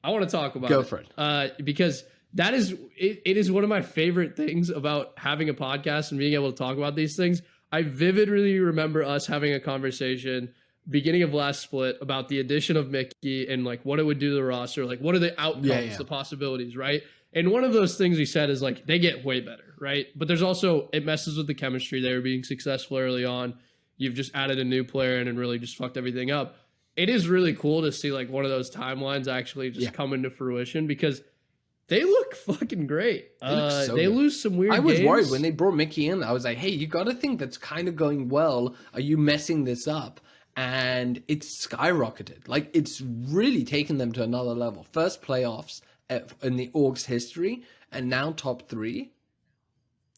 I want to talk about Go for it. Because that is it is one of my favorite things about having a podcast and being able to talk about these things. I vividly remember us having a conversation beginning of last split about the addition of Mickey and like what it would do to the roster, like what are the outcomes, the possibilities, right? And one of those things we said is like they get way better, right? But there's also, it messes with the chemistry. They were being successful early on. You've just added a new player in and really just fucked everything up. It is really cool to see like one of those timelines actually just come into fruition because they look fucking great. They lose some weird games. I was worried when they brought Mickey in. I was like, hey, you got to think that's kind of going well. Are you messing this up? And it's skyrocketed. Like it's really taken them to another level. First playoffs in the org's history, and now top 3.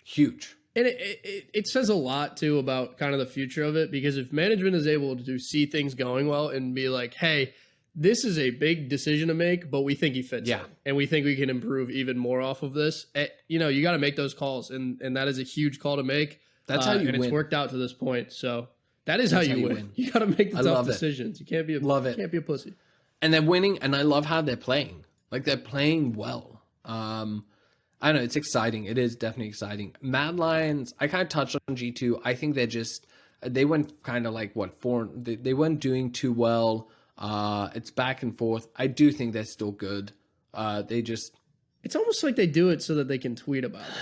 Huge. And it says a lot too about kind of the future of it, because if management is able to see things going well and be like, hey, this is a big decision to make, but we think he fits in, and we think we can improve even more off of this. You got to make those calls, and that is a huge call to make. That's how you win. And it's worked out to this point, so that is how you win. You got to make the tough decisions. You can't be can't be a pussy. And they're winning, and I love how they're playing. Like they're playing well. I know it's exciting. It is definitely exciting. Mad Lions, I kind of touched on G2. I think they went kind of like they weren't doing too well. It's back and forth. I do think they're still good. It's almost like they do it so that they can tweet about it.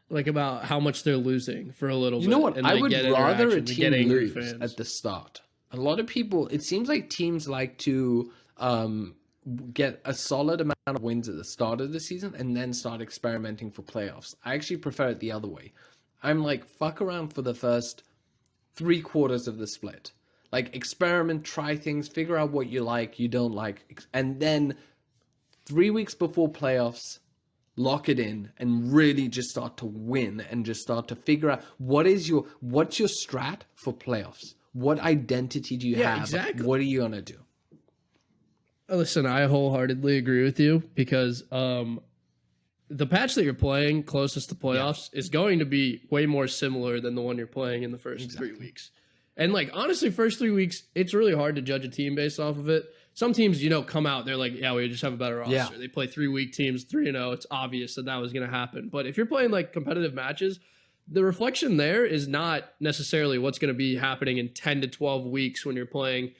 Like about how much they're losing for a little bit. You know what? And I would rather a team team lose fans at the start. A lot of people, it seems like teams like to get a solid amount of wins at the start of the season and then start experimenting for playoffs. I actually prefer it the other way. I'm like, fuck around for the first 3/4 of the split. Like, experiment, try things, figure out what you like, you don't like, and then 3 weeks before playoffs, lock it in and really just start to win and just start to figure out what's your strat for playoffs. What identity do you have? Exactly. What are you gonna do? Listen, I wholeheartedly agree with you because the patch that you're playing closest to playoffs is going to be way more similar than the one you're playing in the first 3 weeks. And like, honestly, first 3 weeks, it's really hard to judge a team based off of it. Some teams, come out, they're like, yeah, we just have a better roster. Yeah. They play 3 weak teams, 3-0. It's obvious that was going to happen. But if you're playing like competitive matches, the reflection there is not necessarily what's going to be happening in 10 to 12 weeks when you're playing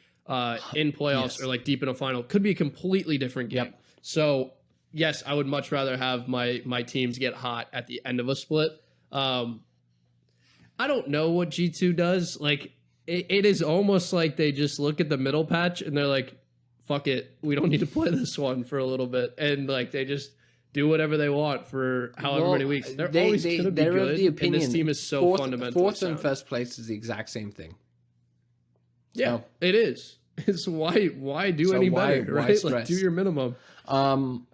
in playoffs or like deep in a final. Could be a completely different game. Yep. So yes, I would much rather have my teams get hot at the end of a split. I don't know what G2 does. Like it is almost like they just look at the middle patch and they're like, fuck it, we don't need to play this one for a little bit. And like they just do whatever they want for however many weeks. They're always going to be good. Of the opinion, and this team is so fundamentally fourth and first place is the exact same thing. Yeah, it is. It's why do any better, right? Like, do your minimum.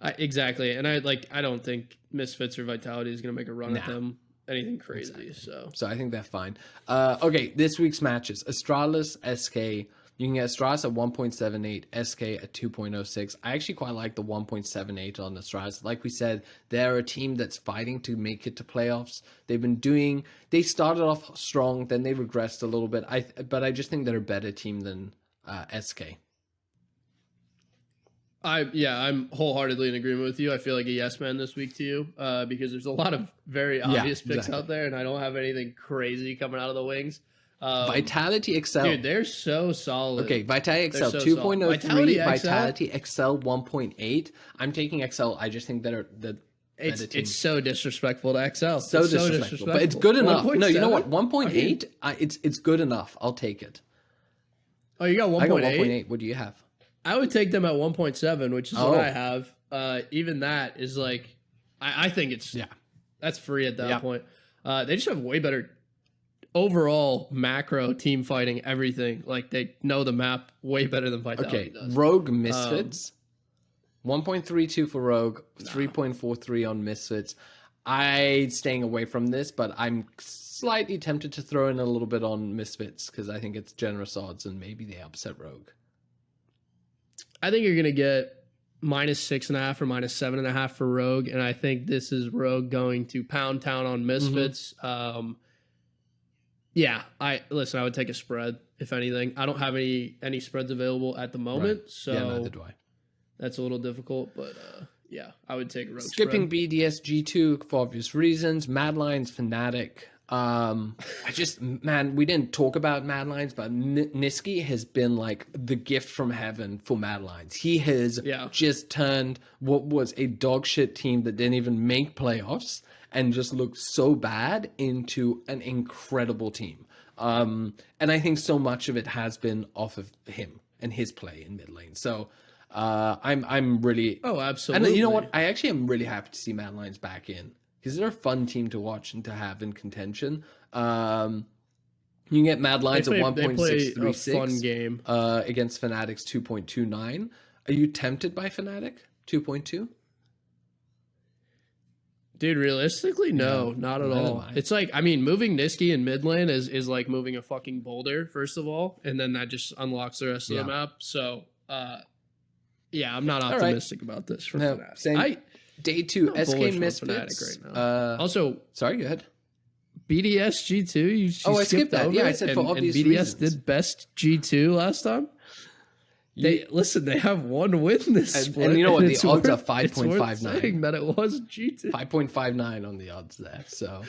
Exactly. And I don't think Misfits or Vitality is going to make a run at them. Anything crazy. Exactly. So I think they're fine. Okay, this week's matches: Astralis, SK. You can get Astralis at 1.78, SK at 2.06. I actually quite like the 1.78 on Astralis. Like we said, they're a team that's fighting to make it to playoffs. They started off strong, then they regressed a little bit. But I just think they're a better team than SK. I'm wholeheartedly in agreement with you. I feel like a yes man this week to you because there's a lot of very obvious picks out there, and I don't have anything crazy coming out of the wings. Vitality Excel. Dude, they're so solid. Okay, Vitality Excel 2.03, Vitality Excel 1.8. I'm taking Excel. I just think that it's so disrespectful to Excel. So disrespectful. But it's good enough. No, you know what? 1.8, it's good enough. I'll take it. Oh, you got 1.8? I got 1.8. What do you have? I would take them at 1.7, which is what I have. Even that is like, I think it's that's free at that point. They just have way better overall macro team fighting, everything. Like they know the map way better than Vitality does. Rogue Misfits, 1.32 for Rogue, 3.43 on Misfits. I'm staying away from this, but I'm slightly tempted to throw in a little bit on Misfits because I think it's generous odds and maybe they upset Rogue. I think you're going to get -6.5 or -7.5 for Rogue, and I think this is Rogue going to pound town on Misfits. I would take a spread, if anything. I don't have any spreads available at the moment, so neither do I. That's a little difficult, but I would take a Rogue Skipping spread. BDS G2 for obvious reasons. Mad Lions, Fnatic. We didn't talk about Mad Lions, but Niski has been like the gift from heaven for Mad Lions. He has just turned what was a dog shit team that didn't even make playoffs and just looked so bad into an incredible team. And I think so much of it has been off of him and his play in mid lane. So I'm really absolutely. And you know what? I actually am really happy to see Mad Lions back in. Because they're a fun team to watch and to have in contention. You can get Mad Lions at 1.636. Fun game against Fnatic's 2.29. Are you tempted by Fnatic 2.2? Dude, realistically, no, not at all. It's like, moving Niski in mid lane is like moving a fucking boulder, first of all, and then that just unlocks the rest of the map. So, I'm not optimistic about this for Fnatic. Same. Day 2, SK Misfits. Right now. Also, sorry, go ahead. BDS G2. You I skipped that. Yeah, I said for obvious BDS reasons. did best G2 last time. They have one win this split. And you know what? The odds are It's 5.59. saying that it was G2. 5.59 on the odds there. So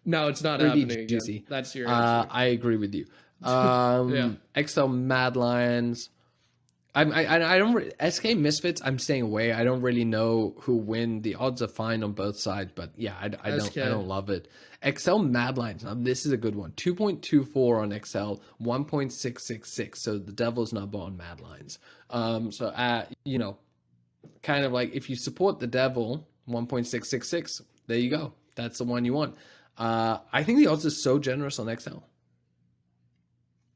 no, it's not pretty happening juicy. again. That's your answer. I agree with you. Yeah. XL Mad Lions. I don't SK Misfits. I'm staying away. I don't really know who win. The odds are fine on both sides, but yeah, I don't love it. XL Mad Lions. Now this is a good one. 2.24 on XL, 1.666. So the devil's number on Mad Lions. You know, kind of like if you support the devil, 1.666. There you go. That's the one you want. I think the odds are so generous on XL.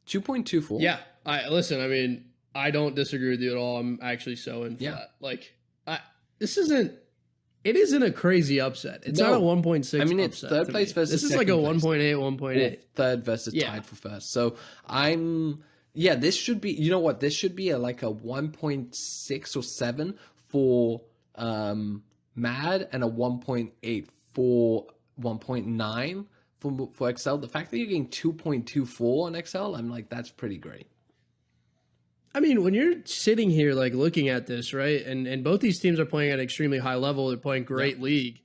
2.24. Yeah. I mean, I don't disagree with you at all. I'm actually so in flat. Like, it isn't a crazy upset. It's not a 1.6. I mean, it's third place versus this is like a 1.8, 1.8. Third versus tied for first. So this should be, you know what? This should be like a 1.6 or 7 for Mad and a 1.8 for 1.9 for XL. The fact that you're getting 2.24 on XL, I'm like, that's pretty great. I mean, when you're sitting here like looking at this, right, and both these teams are playing at an extremely high level, they're playing great league.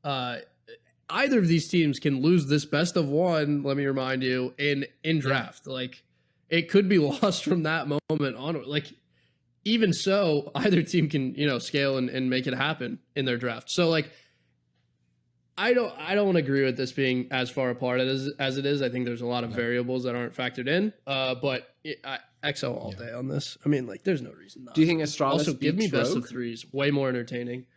Either of these teams can lose this best of one, let me remind you, in draft. Like, it could be lost from that moment onward. Like, even so, either team can, you know, scale and make it happen in their draft. So like, I don't agree with this being as far apart as it is. I think there's a lot of variables that aren't factored in. But XO all day on this. I mean, like, there's no reason not. Do you think Astralis also give me best Rogue? of threes? Way more entertaining.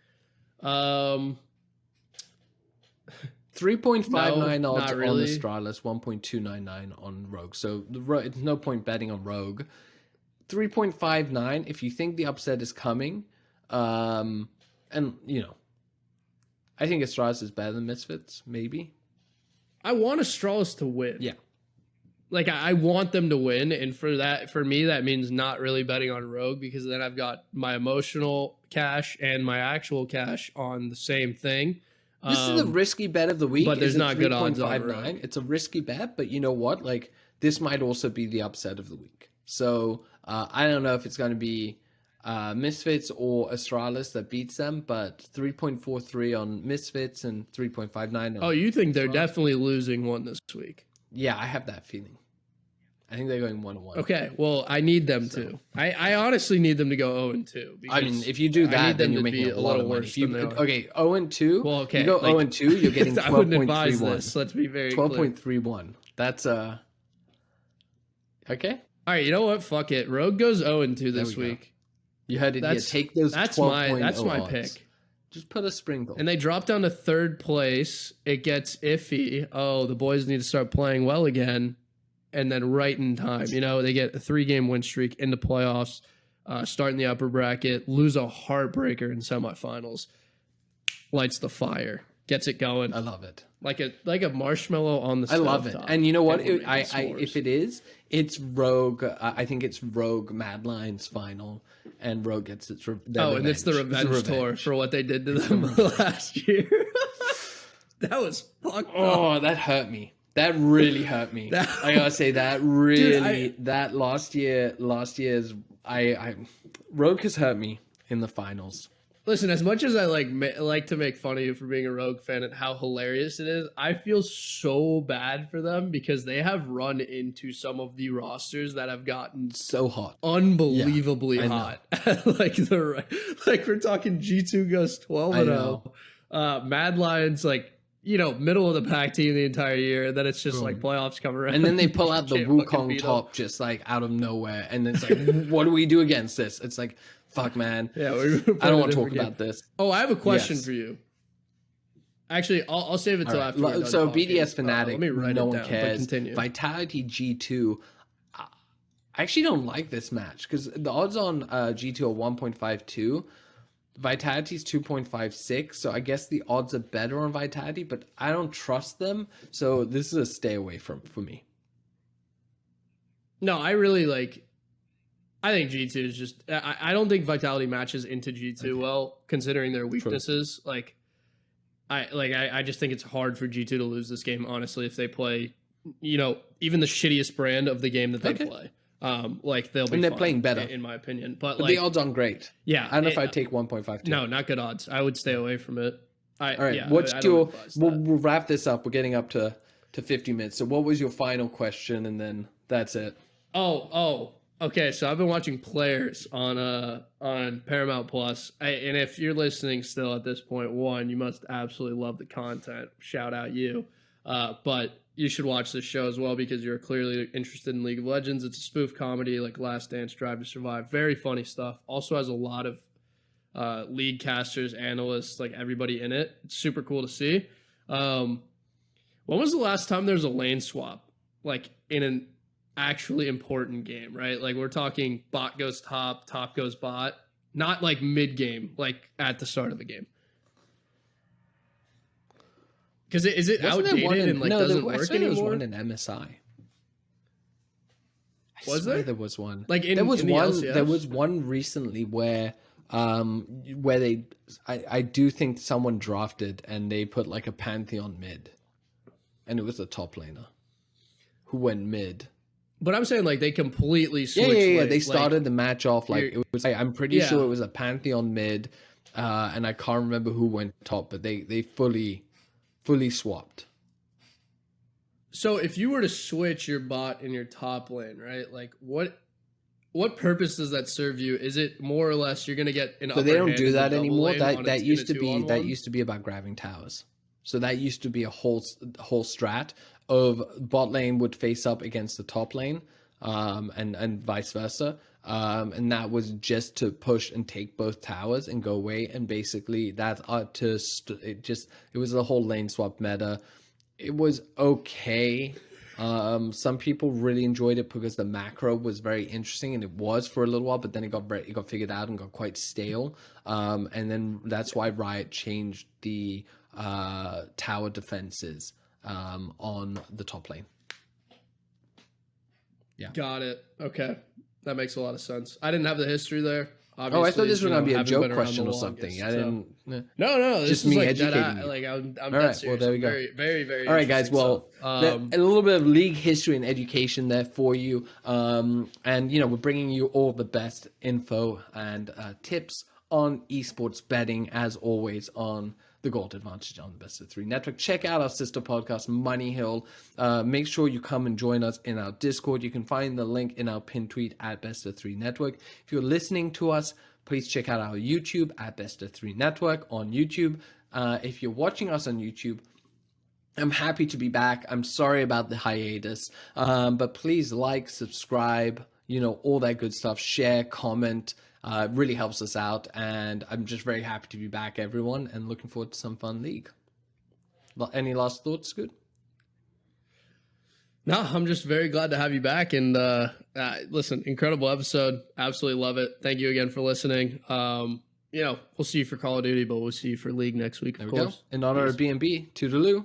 3.59 odds really. on Astralis, 1.299 on Rogue. So it's no point betting on Rogue. 3.59 if you think the upset is coming. And, you know, I think Astralis is better than Misfits, maybe. I want Astralis to win. Yeah. Like, I want them to win. And for me, that means not really betting on Rogue, because then I've got my emotional cash and my actual cash on the same thing. This is the risky bet of the week. But there's not good odds on Rogue. It's a risky bet, but you know what? Like, this might also be the upset of the week. So I don't know if it's going to be Misfits or Astralis that beats them, but 3.43 on Misfits and 3.59 on... Oh, you think they're definitely losing one this week? Yeah, I have that feeling. I think they're going 1-1. Okay, well, I need them to. I honestly need them to go 0-2. I mean, if you do that, then you're making a lot of money. Okay, 0-2. Well, okay, you go 0-2, you're getting 12.31. I wouldn't advise this. Let's be very 12.31. That's okay. All right, you know what? Fuck it. Rogue goes 0-2 this week. You heard it. Take those. That's my pick. Just put a sprinkle. And they drop down to third place. It gets iffy. Oh, the boys need to start playing well again. And then right in time, you know, they get a 3-game win streak into playoffs, start in the upper bracket, lose a heartbreaker in semifinals, lights the fire, gets it going. I love it. Like a marshmallow on the stove. I love it. Top. And you know what? If it is, it's Rogue. I think it's Rogue Mad Lions final, and Rogue gets its revenge. And it's the revenge tour for what they did to them last year. That was fucked up. Oh, that hurt me. That really hurt me. I gotta say that really. Dude, that last year's Rogue has hurt me in the finals. Listen, as much as I like to make fun of you for being a Rogue fan and how hilarious it is, I feel so bad for them because they have run into some of the rosters that have gotten so hot, unbelievably hot. like we're talking G2 goes 12-0, Mad Lions middle of the pack team the entire year, and then it's just like playoffs come around. And then they pull out the Wukong top just like out of nowhere, and it's like, what do we do against this? It's like, fuck, man. Yeah, I don't want to talk about this. Oh, I have a question for you. Actually, I'll save it till after. So BDS Fnatic, let me write no it one down, cares. Continue. Vitality G2. I actually don't like this match because the odds on G2 are 1.52. Vitality's 2.56, so I guess the odds are better on Vitality, but I don't trust them, so this is a stay away for me. No, I really I think G2 is just... I don't think Vitality matches into G2 well, considering their weaknesses. True. I just think it's hard for G2 to lose this game, honestly, if they play, even the shittiest brand of the game that they play. Like they'll be and they're fine, playing better in my opinion. But the odds on great. Yeah, I don't know if I'd take 1.52. No, not good odds. I would stay away from it. All right, yeah, what's I your? We'll wrap this up. We're getting up to 50 minutes. So what was your final question, and then that's it. Okay, so I've been watching Players on Paramount Plus, and if you're listening still at this point, one, you must absolutely love the content. Shout out you, but you should watch this show as well because you're clearly interested in League of Legends. It's a spoof comedy like Last Dance, Drive to Survive. Very funny stuff. Also has a lot of league casters, analysts, like everybody in it. It's super cool to see. When was the last time there was a lane swap, like in an actually important game, right? Like we're talking bot goes top, top goes bot, not like mid game, like at the start of the game. Because is it outdated and like doesn't work anymore? There was one in MSI. Was there? There was one. Like there was in one. the LCS? There was one recently where they. I do think someone drafted and they put like a Pantheon mid, and it was a top laner who went mid. But I'm saying like they completely switched. Yeah. Like, they started the match off like it was. I'm pretty sure it was a Pantheon mid, and I can't remember who went top, but they fully swapped. So if you were to switch your bot in your top lane, right? Like what purpose does that serve you? Is it more or less you're gonna get an upper hand? So they don't do that anymore. That used to be about grabbing towers. So that used to be a whole strat of bot lane would face up against the top lane, and vice versa. And that was just to push and take both towers and go away. And basically that it was a whole lane swap meta. It was okay. Some people really enjoyed it because the macro was very interesting, and it was for a little while, but then it got figured out and got quite stale. And then that's why Riot changed the tower defenses on the top lane. Yeah. Got it. Okay. That makes a lot of sense. I didn't have the history there. Obviously, I thought this was going to be a joke question or something. I didn't. No. This just is me like educating you. Like I'm all dead right. serious. Well, there we go. Very, very, very. All right, guys. Well, a little bit of league history and education there for you. And we're bringing you all the best info and tips on esports betting, as always, on the Gold Advantage on the Best of 3 Network. Check out our sister podcast, Money Hill. Make sure you come and join us in our Discord. You can find the link in our pinned tweet at Best of 3 Network. If you're listening to us, please check out our YouTube at Best of 3 Network on YouTube. If you're watching us on YouTube, I'm happy to be back. I'm sorry about the hiatus, but please like, subscribe, all that good stuff. Share, comment. It really helps us out, and I'm just very happy to be back, everyone, and looking forward to some fun league. Any last thoughts, Scoot? No, I'm just very glad to have you back, and listen, incredible episode. Absolutely love it. Thank you again for listening. We'll see you for Call of Duty, but we'll see you for League next week, of course. In honor of BNB, toodaloo.